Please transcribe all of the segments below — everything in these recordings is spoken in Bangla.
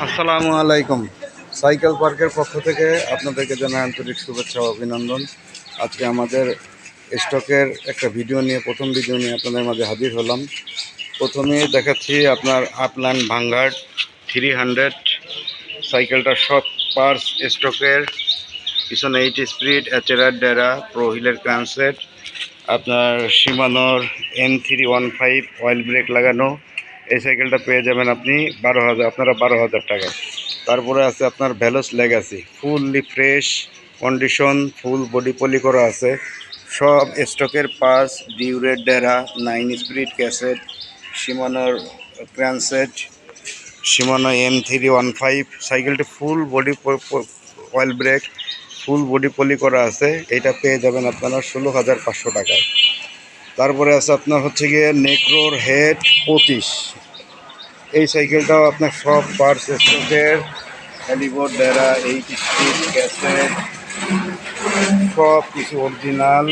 আসসালামু আলাইকুম। সাইকেল পার্কের পক্ষ থেকে আপনাদেরকে জানাই আন্তরিক শুভেচ্ছা ও অভিনন্দন। আজকে আমাদের স্টকের একটা ভিডিও নিয়ে প্রথম ভিডিও নিয়ে আপনাদের মাঝে হাজির হলাম। প্রথমেই দেখাচ্ছি আপনার আপল্যান্ড ভাঙ্গার্ড 300 সাইকেলটা সব পার্টস স্টকের। পিছনে 8 স্পিড এচেরার ডেরা প্রো হিলের ক্রানসেট, আপনার শিমানোর N315 অয়েল ব্রেক লাগানো। এই সাইকেলটা পেয়ে যাবেন আপনি 12,000, আপনারা 12,000 টাকায়। তারপরে আছে আপনার ভ্যালোস legacy, fully fresh condition, full body পলি করা আছে। সব স্টকের পার্টস, ডিউরের ডেরা, 9 স্পিড ক্যাসেট, শিমানোর ক্রানসেট, শিমানো M315। সাইকেলটি full body oil brake, full body পলি করা আছে। এটা পেয়ে যাবেন আপনারা 16,500 টাকায়। তারপরে আছে আপনার হচ্ছে গিয়ে নেক্রোর হেড 25। এই সাইকেলটাও আপনার সব পার্টস স্টকের, হ্যালিবোর্ড ডেরা, 8 স্পিড ক্যাসেট, সব কিছু অরিজিনাল।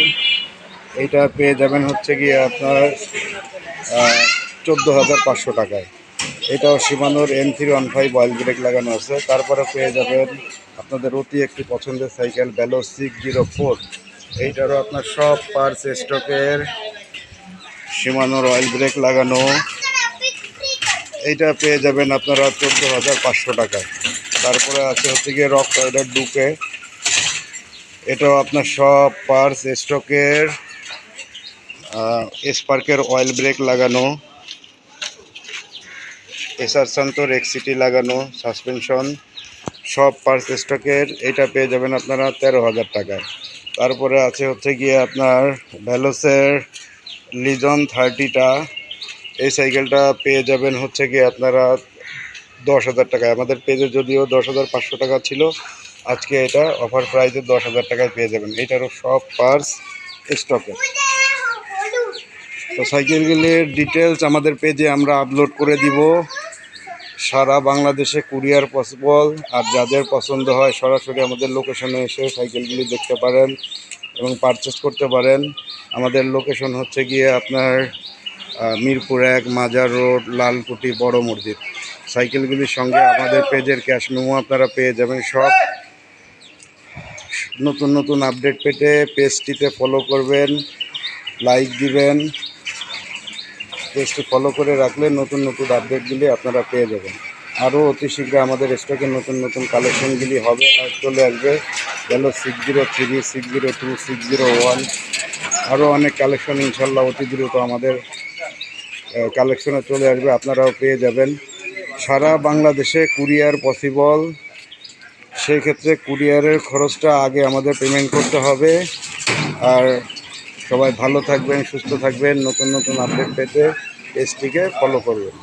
এইটা পেয়ে যাবেন হচ্ছে গিয়ে আপনার 14,500 টাকায়। এটাও শিমানোর M315 অয়েল ব্রেক লাগানো আছে। তারপরে পেয়ে যাবেন আপনাদের অতি একটি পছন্দের সাইকেল ভ্যালো 604। এইটারও আপনার সব পার্টস স্টকের, শিমানোর অয়েল ব্রেক লাগানো। এইটা পেয়ে যাবেন আপনারা 14,500 টাকায়। তারপরে আছে হচ্ছে গিয়ে রক রাইডার ডুকে, এটাও আপনার সব পার্টস স্টকের, স্পার্কের অয়েল ব্রেক লাগানো, এসআর সান্তোর এক্সিটি লাগানো, সাসপেনশন, সব পার্টস স্টকের। এটা পেয়ে যাবেন আপনারা 13,000 টাকায়। তারপরে আছে হচ্ছে গিয়ে আপনার ভ্যালোসের লিজন 30টা। এই সাইকেলটা পেয়ে যাবেন হচ্ছে গিয়ে আপনারা 10,000 টাকায়। আমাদের পেজে যদিও 10,500 টাকা ছিল, আজকে এটা অফার প্রাইসে 10,000 টাকায় পেয়ে যাবেন। এটারও সব পার্টস স্টকে। তো সাইকেলগুলির ডিটেলস আমাদের পেজে আমরা আপলোড করে দিব। সারা বাংলাদেশে কুরিয়ার পসিবল। আর যাদের পছন্দ হয় সরাসরি আমাদের লোকেশনে এসে সাইকেলগুলি দেখতে পারেন এবং পারচেস করতে পারেন। আমাদের লোকেশন হচ্ছে গিয়ে আপনার মিরপুর 1, মাজার রোড, লালকুটি, বড় মসজিদ। সাইকেলগুলির সঙ্গে আমাদের পেজের ক্যাশ মেমো আপনারা পেয়ে যাবেন। সব নতুন নতুন আপডেট পেতে পেজটিতে ফলো করবেন, লাইক দিবেন। পেজটি ফলো করে রাখলে নতুন নতুন আপডেটগুলি আপনারা পেয়ে যাবেন। আরও অতি শীঘ্র আমাদের স্টকে নতুন নতুন কালেকশনগুলি হবে আর চলে আসবে। ভ্যালো 603, 602, 601, আরও অনেক কালেকশন ইনশাল্লাহ অতি দ্রুত আমাদের কালেকশনে চলে আসবে, আপনারাও পেয়ে যাবেন। সারা বাংলাদেশে কুরিয়ার পসিবল। সেই ক্ষেত্রে কুরিয়ারের খরচটা আগে আমাদের পেমেন্ট করতে হবে। আর সবাই ভালো থাকবেন, সুস্থ থাকবেন। নতুন নতুন আপডেট পেতে পেজটিকে ফলো করবেন।